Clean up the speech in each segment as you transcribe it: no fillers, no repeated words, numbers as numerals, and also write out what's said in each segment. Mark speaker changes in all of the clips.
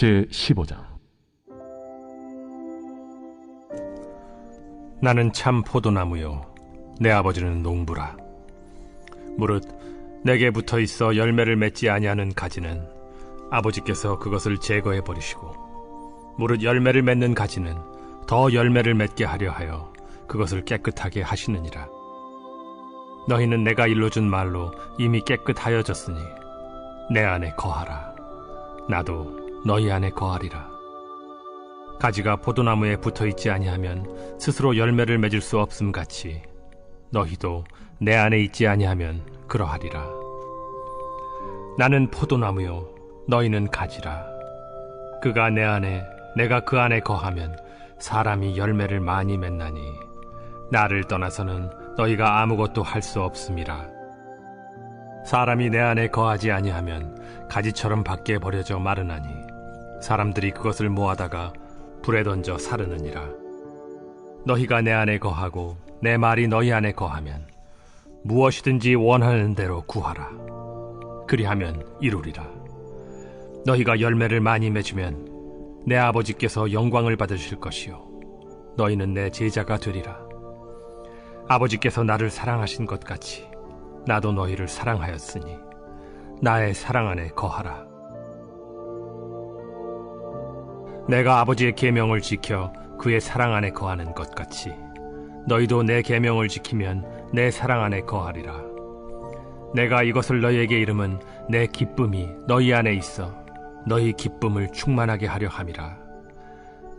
Speaker 1: 제15장.
Speaker 2: 나는 참 포도나무요 내 아버지는 농부라. 무릇 내게 붙어 있어 열매를 맺지 아니하는 가지는 아버지께서 그것을 제거해 버리시고, 무릇 열매를 맺는 가지는 더 열매를 맺게 하려 하여 그것을 깨끗하게 하시느니라. 너희는 내가 일러준 말로 이미 깨끗하여졌으니 내 안에 거하라. 나도 너희 안에 거하리라. 가지가 포도나무에 붙어있지 아니하면 스스로 열매를 맺을 수 없음 같이 너희도 내 안에 있지 아니하면 그러하리라. 나는 포도나무요 너희는 가지라. 그가 내 안에 내가 그 안에 거하면 사람이 열매를 많이 맺나니 나를 떠나서는 너희가 아무것도 할 수 없음이라. 사람이 내 안에 거하지 아니하면 가지처럼 밖에 버려져 마르나니 사람들이 그것을 모아다가 불에 던져 사르느니라. 너희가 내 안에 거하고 내 말이 너희 안에 거하면 무엇이든지 원하는 대로 구하라. 그리하면 이루리라. 너희가 열매를 많이 맺으면 내 아버지께서 영광을 받으실 것이요 너희는 내 제자가 되리라. 아버지께서 나를 사랑하신 것 같이 나도 너희를 사랑하였으니 나의 사랑 안에 거하라. 내가 아버지의 계명을 지켜 그의 사랑 안에 거하는 것 같이 너희도 내 계명을 지키면 내 사랑 안에 거하리라. 내가 이것을 너희에게 이름은 내 기쁨이 너희 안에 있어 너희 기쁨을 충만하게 하려 함이라.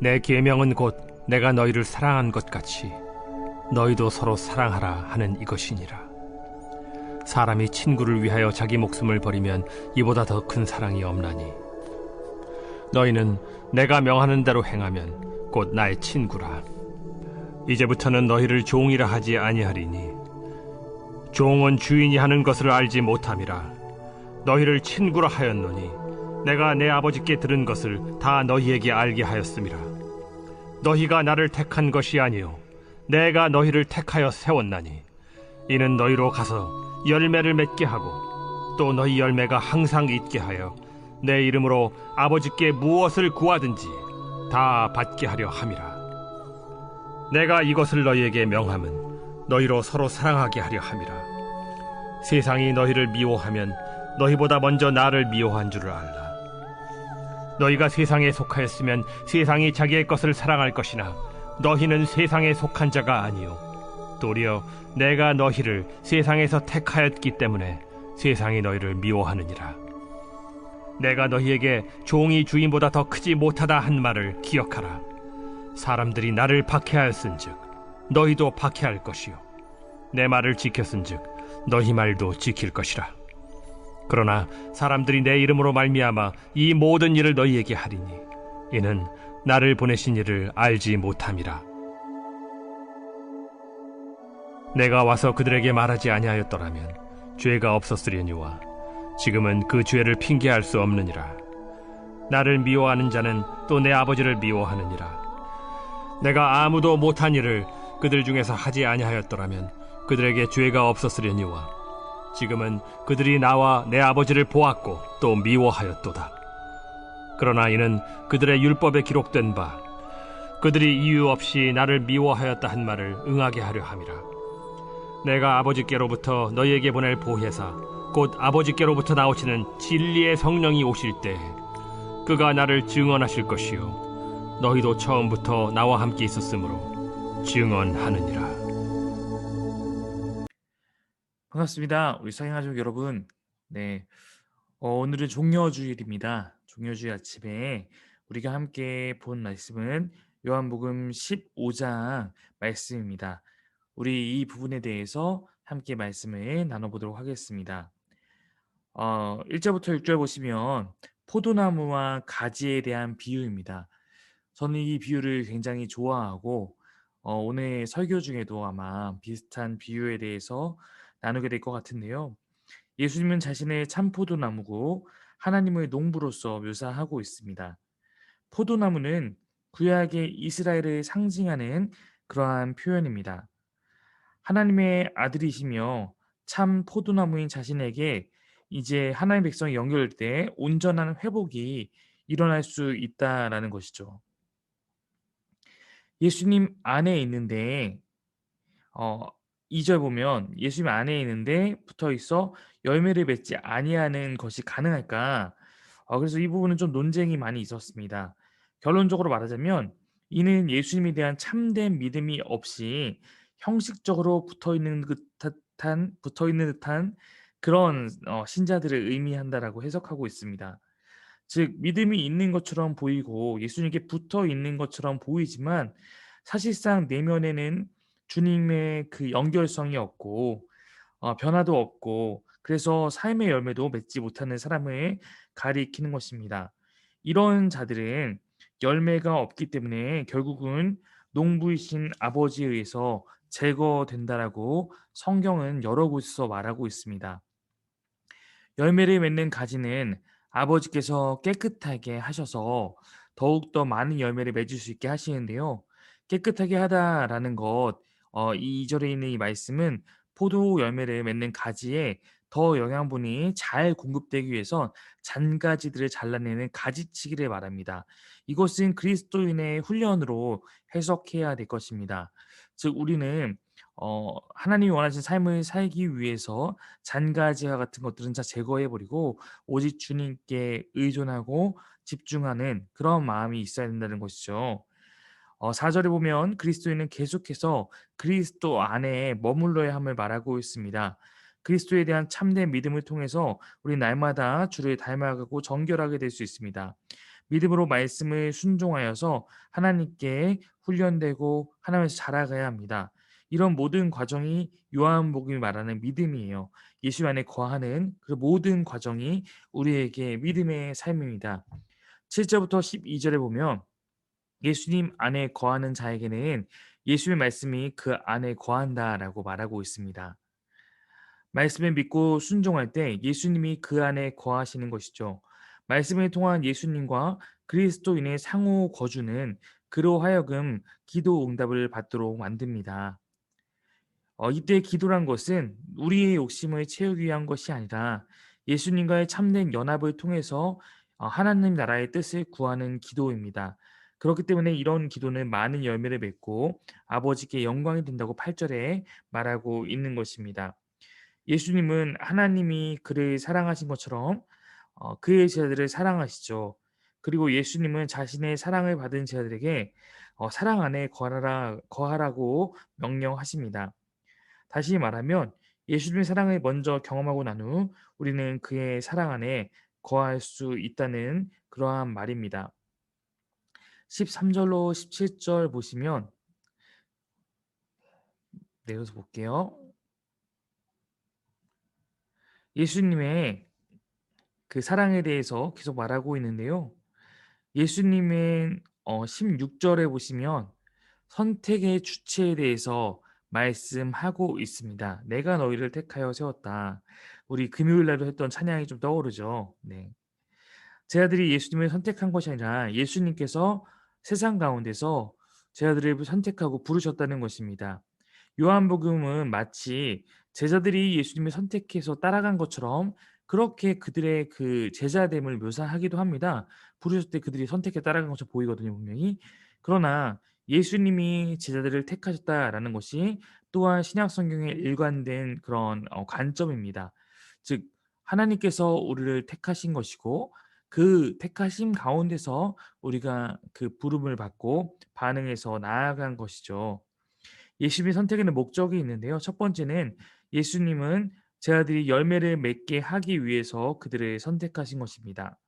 Speaker 2: 내 계명은 곧 내가 너희를 사랑한 것 같이 너희도 서로 사랑하라 하는 이것이니라. 사람이 친구를 위하여 자기 목숨을 버리면 이보다 더 큰 사랑이 없나니 너희는 내가 명하는 대로 행하면 곧 나의 친구라. 이제부터는 너희를 종이라 하지 아니하리니 종은 주인이 하는 것을 알지 못함이라. 너희를 친구라 하였노니 내가 내 아버지께 들은 것을 다 너희에게 알게 하였음이라. 너희가 나를 택한 것이 아니요 내가 너희를 택하여 세웠나니 이는 너희로 가서 열매를 맺게 하고 또 너희 열매가 항상 있게 하여 내 이름으로 아버지께 무엇을 구하든지 다 받게 하려 함이라. 내가 이것을 너희에게 명함은 너희로 서로 사랑하게 하려 함이라. 세상이 너희를 미워하면 너희보다 먼저 나를 미워한 줄을 알라. 너희가 세상에 속하였으면 세상이 자기의 것을 사랑할 것이나 너희는 세상에 속한 자가 아니요 도리어 내가 너희를 세상에서 택하였기 때문에 세상이 너희를 미워하느니라. 내가 너희에게 종이 주인보다 더 크지 못하다 한 말을 기억하라. 사람들이 나를 박해하였은즉 너희도 박해할 것이요 내 말을 지켰은즉 너희 말도 지킬 것이라. 그러나 사람들이 내 이름으로 말미암아 이 모든 일을 너희에게 하리니 이는 나를 보내신 이를 알지 못함이라. 내가 와서 그들에게 말하지 아니하였더라면 죄가 없었으려니와 지금은 그 죄를 핑계할 수 없느니라. 나를 미워하는 자는 또 내 아버지를 미워하느니라. 내가 아무도 못한 일을 그들 중에서 하지 아니하였더라면 그들에게 죄가 없었으려니와 지금은 그들이 나와 내 아버지를 보았고 또 미워하였도다. 그러나 이는 그들의 율법에 기록된 바 그들이 이유 없이 나를 미워하였다 한 말을 응하게 하려 함이라. 내가 아버지께로부터 너희에게 보낼 보혜사 곧 아버지께로부터 나오시는 진리의 성령이 오실 때 그가 나를 증언하실 것이요 너희도 처음부터 나와 함께 있었으므로 증언하느니라.
Speaker 3: 반갑습니다. 우리 사랑가족 여러분. 오늘은 종려주일입니다. 종려주일 아침에 우리가 함께 본 말씀은 요한복음 15장 말씀입니다. 우리 이 부분에 대해서 함께 말씀을 나눠보도록 하겠습니다. 1절부터 6절 보시면 포도나무와 가지에 대한 비유입니다. 저는 이 비유를 굉장히 좋아하고 오늘 설교 중에도 아마 비슷한 비유에 대해서 나누게 될 것 같은데요. 예수님은 자신의 참 포도나무고 하나님의 농부로서 묘사하고 있습니다. 포도나무는 구약의 이스라엘을 상징하는 그러한 표현입니다. 하나님의 아들이시며 참 포도나무인 자신에게 이제 하나님 백성이 연결될 때 온전한 회복이 일어날 수 있다라는 것이죠. 예수님 안에 있는데 어 2절 보면 "예수님 안에 있는데 붙어 있어 열매를 맺지 아니하는 것이 가능할까?" 그래서 이 부분은 좀 논쟁이 많이 있었습니다. 결론적으로 말하자면 이는 예수님에 대한 참된 믿음이 없이 형식적으로 붙어 있는 듯한 그런 신자들을 의미한다라고 해석하고 있습니다. 즉 믿음이 있는 것처럼 보이고 예수님께 붙어 있는 것처럼 보이지만 사실상 내면에는 주님의 그 연결성이 없고 변화도 없고 그래서 삶의 열매도 맺지 못하는 사람을 가리키는 것입니다. 이런 자들은 열매가 없기 때문에 결국은 농부이신 아버지에 의해서 제거된다라고 성경은 여러 곳에서 말하고 있습니다. 열매를 맺는 가지는 아버지께서 깨끗하게 하셔서 더욱더 많은 열매를 맺을 수 있게 하시는데요. 깨끗하게 하다라는 것, 이 2절에 있는 이 말씀은 포도 열매를 맺는 가지에 더 영양분이 잘 공급되기 위해서 잔가지들을 잘라내는 가지치기를 말합니다. 이것은 그리스도인의 훈련으로 해석해야 될 것입니다. 즉 우리는 하나님이 원하신 삶을 살기 위해서 잔가지와 같은 것들은 다 제거해 버리고 오직 주님께 의존하고 집중하는 그런 마음이 있어야 된다는 것이죠. 4 절에 보면 그리스도인은 계속해서 그리스도 안에 머물러야 함을 말하고 있습니다. 그리스도에 대한 참된 믿음을 통해서 우리 날마다 주를 닮아가고 정결하게 될 수 있습니다. 믿음으로 말씀을 순종하여서 하나님께 훈련되고 하나님에서 자라가야 합니다. 이런 모든 과정이 요한복음이 말하는 믿음이에요. 예수 안에 거하는 그 모든 과정이 우리에게 믿음의 삶입니다. 7절부터 12절에 보면 예수님 안에 거하는 자에게는 예수의 말씀이 그 안에 거한다라고 말하고 있습니다. 말씀을 믿고 순종할 때 예수님이 그 안에 거하시는 것이죠. 말씀을 통한 예수님과 그리스도인의 상호 거주는 그로 하여금 기도 응답을 받도록 만듭니다. 이때 기도란 것은 우리의 욕심을 채우기 위한 것이 아니라 예수님과의 참된 연합을 통해서 하나님 나라의 뜻을 구하는 기도입니다. 그렇기 때문에 이런 기도는 많은 열매를 맺고 아버지께 영광이 된다고 8절에 말하고 있는 것입니다. 예수님은 하나님이 그를 사랑하신 것처럼 그의 제자들을 사랑하시죠. 그리고 예수님은 자신의 사랑을 받은 제자들에게 사랑 안에 거하라고 명령하십니다. 다시 말하면 예수님의 사랑을 먼저 경험하고 난 후 우리는 그의 사랑 안에 거할 수 있다는 그러한 말입니다. 13절로 17절 보시면 내려서 볼게요. 예수님의 그 사랑에 대해서 계속 말하고 있는데요. 예수님은 16절에 보시면 선택의 주체에 대해서 말씀하고 있습니다. "내가 너희를 택하여 세웠다." 우리 금요일 날도 했던 찬양이 좀 떠오르죠. 네. 제 아들이 예수님을 선택한 것이 아니라 예수님께서 세상 가운데서 제 아들을 선택하고 부르셨다는 것입니다. 요한복음은 마치 제자들이 예수님을 선택해서 따라간 것처럼 그렇게 그들의 그 제자됨을 묘사하기도 합니다. 부르셨을 때 그들이 선택해 따라간 것처럼 보이거든요, 분명히. 그러나 예수님이 제자들을 택하셨다라는 것이 또한 신약 성경에 일관된 그런 관점입니다. 즉 하나님께서 우리를 택하신 것이고 그 택하심 가운데서 우리가 그 부름을 받고 반응해서 나아간 것이죠. 예수님의 선택에는 목적이 있는데요. 첫 번째는 예수님은 제 아들이 열매를 맺게 하기 위해서 그들을 선택하신 것입니다.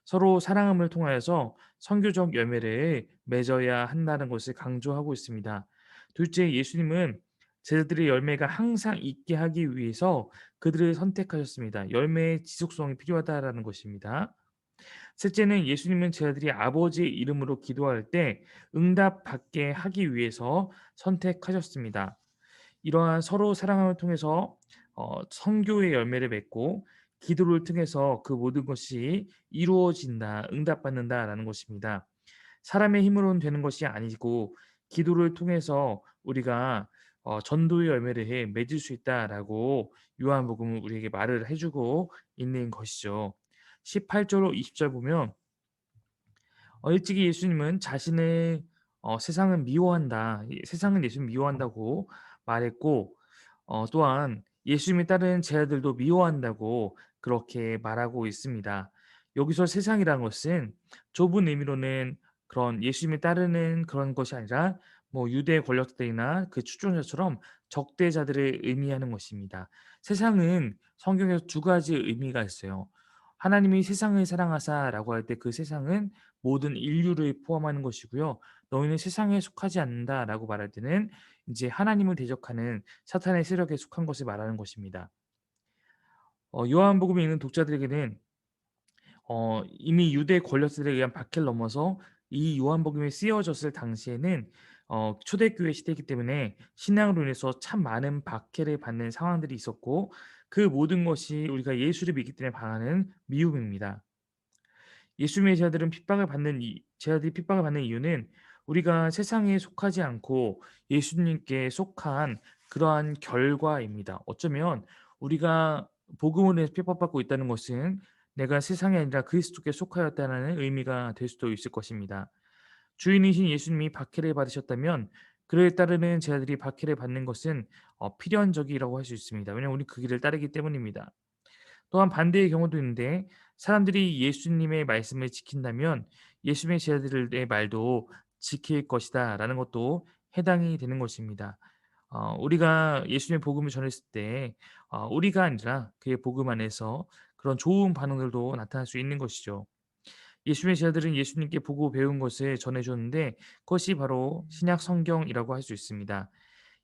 Speaker 3: 서로 사랑함을 통하여서 선교적 열매를 맺어야 한다는 것을 강조하고 있습니다. 둘째, 예수님은 제자들의 열매가 항상 있게 하기 위해서 그들을 선택하셨습니다. 열매의 지속성이 필요하다라는 것입니다. 셋째는 예수님은 제자들이 아버지의 이름으로 기도할 때 응답받게 하기 위해서 선택하셨습니다. 이러한 서로 사랑함을 통해서 선교의 열매를 맺고 기도를 통해서 그 모든 것이 이루어진다, 응답받는다라는 것입니다. 사람의 힘으로는 되는 것이 아니고 기도를 통해서 우리가 전도의 열매를 맺을 수 있다라고 요한복음은 우리에게 말을 해주고 있는 것이죠. 18절로 20절 보면 일찍이 예수님은 자신을 세상은 미워한다. 세상은 예수님 미워한다고 말했고 또한 예수님을 따르는 제자들도 미워한다고 그렇게 말하고 있습니다. 여기서 세상이라는 것은 좁은 의미로는 그런 예수님을 따르는 그런 것이 아니라 뭐 유대 권력들이나 그 추종자처럼 적대자들을 의미하는 것입니다. 세상은 성경에서 두 가지 의미가 있어요. 하나님이 세상을 사랑하사라고 할 때 그 세상은 모든 인류를 포함하는 것이고요. 너희는 세상에 속하지 않는다라고 말할 때는 이제 하나님을 대적하는 사탄의 세력에 속한 것을 말하는 것입니다. 요한복음에 있는 독자들에게는 이미 유대 권력들에 의한 박해를 넘어서 이 요한복음이 쓰여졌을 당시에는 초대교회 시대이기 때문에 신앙으로 인해서 참 많은 박해를 받는 상황들이 있었고 그 모든 것이 우리가 예수를 믿기 때문에 당하는 미움입니다. 예수님의 제자들이 핍박을 받는 이유는 우리가 세상에 속하지 않고 예수님께 속한 그러한 결과입니다. 어쩌면 우리가 복음으로 인해서 핍박받고 있다는 것은 내가 세상이 아니라 그리스도께 속하였다는 의미가 될 수도 있을 것입니다. 주인이신 예수님이 박해를 받으셨다면 그를 따르는 제자들이 박해를 받는 것은 필연적이라고 할 수 있습니다. 왜냐하면 우리 그 길을 따르기 때문입니다. 또한 반대의 경우도 있는데 사람들이 예수님의 말씀을 지킨다면 예수님의 제자들의 말도 지킬 것이다라는 것도 해당이 되는 것입니다. 우리가 예수님의 복음을 전했을 때 우리가 아니라 그의 복음 안에서 그런 좋은 반응들도 나타날 수 있는 것이죠. 예수님의 제자들은 예수님께 보고 배운 것을 전해줬는데 그것이 바로 신약 성경이라고 할 수 있습니다.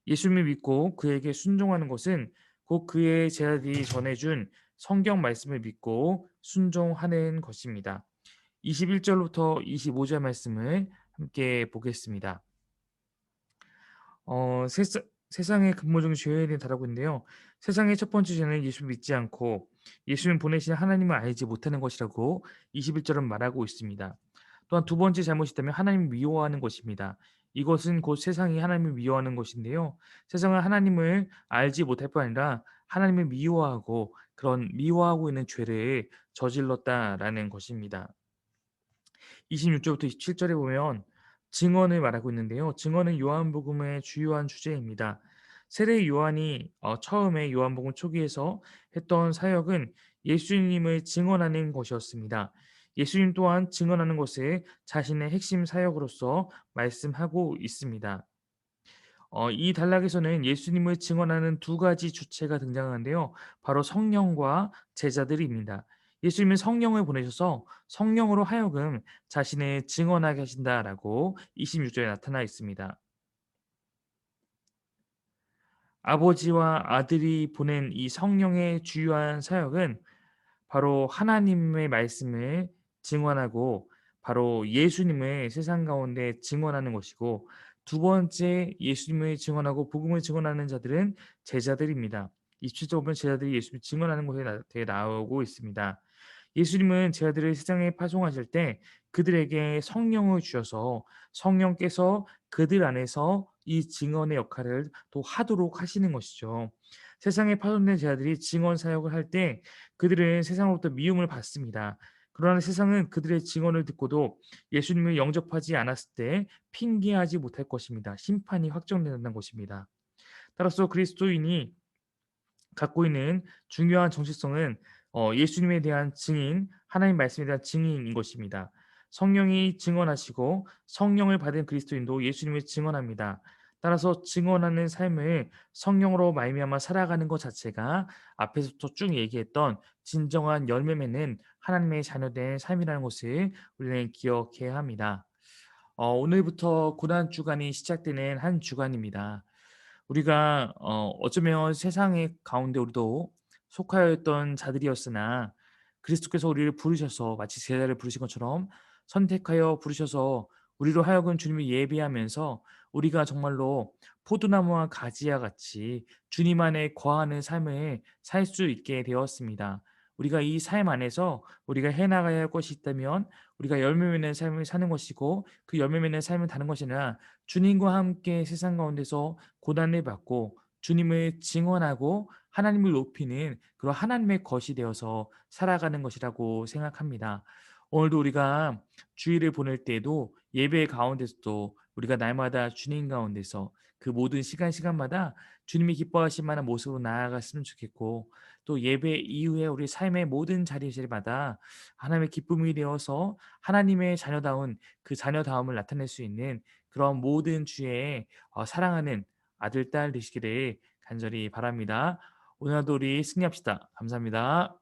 Speaker 3: 예수님을 믿고 그에게 순종하는 것은 곧 그의 제자들이 전해준 성경 말씀을 믿고 순종하는 것입니다. 21절부터 25절 말씀을 함께 보겠습니다. 세상의 근본적인 죄에 대해 다루고 있는데요. 세상의 첫 번째 죄는 예수를 믿지 않고 예수님 보내신 하나님을 알지 못하는 것이라고 21절은 말하고 있습니다. 또한 두 번째 잘못이 있다면 하나님을 미워하는 것입니다. 이것은 곧 세상이 하나님을 미워하는 것인데요. 세상은 하나님을 알지 못할 뿐 아니라 하나님을 미워하고 그런 미워하고 있는 죄를 저질렀다라는 것입니다. 26절부터 27절에 보면 증언을 말하고 있는데요. 증언은 요한복음의 주요한 주제입니다. 세례 요한이 처음에 요한복음 초기에서 했던 사역은 예수님을 증언하는 것이었습니다. 예수님 또한 증언하는 것을 자신의 핵심 사역으로서 말씀하고 있습니다. 이 단락에서는 예수님을 증언하는 두 가지 주체가 등장하는데요. 바로 성령과 제자들입니다. 예수님은 성령을 보내셔서 성령으로 하여금 자신을 증언하게 하신다라고 26절에 나타나 있습니다. 아버지와 아들이 보낸 이 성령의 주요한 사역은 바로 하나님의 말씀을 증언하고 바로 예수님을 세상 가운데 증언하는 것이고 두 번째 예수님을 증언하고 복음을 증언하는 자들은 제자들입니다. 27절 보면 제자들이 예수님을 증언하는 것에 대해 나오고 있습니다. 예수님은 제자들을 세상에 파송하실 때 그들에게 성령을 주셔서 성령께서 그들 안에서 이 증언의 역할을 또 하도록 하시는 것이죠. 세상에 파송된 제자들이 증언 사역을 할 때 그들은 세상으로부터 미움을 받습니다. 그러나 세상은 그들의 증언을 듣고도 예수님을 영접하지 않았을 때 핑계하지 못할 것입니다. 심판이 확정된다는 것입니다. 따라서 그리스도인이 갖고 있는 중요한 정체성은 예수님에 대한 증인, 하나님 말씀에 대한 증인인 것입니다. 성령이 증언하시고 성령을 받은 그리스도인도 예수님을 증언합니다. 따라서 증언하는 삶을 성령으로 말미암아 살아가는 것 자체가 앞에서부터 쭉 얘기했던 진정한 열매 맺는 하나님의 자녀된 삶이라는 것을 우리는 기억해야 합니다. 오늘부터 고난 주간이 시작되는 한 주간입니다. 우리가 어쩌면 세상의 가운데 우리도 속하여 있던 자들이었으나 그리스도께서 우리를 부르셔서 마치 제자를 부르신 것처럼 선택하여 부르셔서 우리로 하여금 주님을 예비하면서 우리가 정말로 포도나무와 가지와 같이 주님 안에 거하는 삶을 살 수 있게 되었습니다. 우리가 이 삶 안에서 우리가 해나가야 할 것이 있다면 우리가 열매 맺는 삶을 사는 것이고 그 열매 맺는 삶을 다른 것이 아니라 주님과 함께 세상 가운데서 고난을 받고 주님을 증언하고 하나님을 높이는 그런 하나님의 것이 되어서 살아가는 것이라고 생각합니다. 오늘도 우리가 주일을 보낼 때에도 예배 가운데서도 우리가 날마다 주님 가운데서 그 모든 시간마다 주님이 기뻐하실 만한 모습으로 나아갔으면 좋겠고, 또 예배 이후에 우리 삶의 모든 자리마다 하나님의 기쁨이 되어서 하나님의 자녀다운 그 자녀다움을 나타낼 수 있는 그런 모든 주의 사랑하는 아들, 딸 되시기를 간절히 바랍니다. 오늘도 우리 승리합시다. 감사합니다.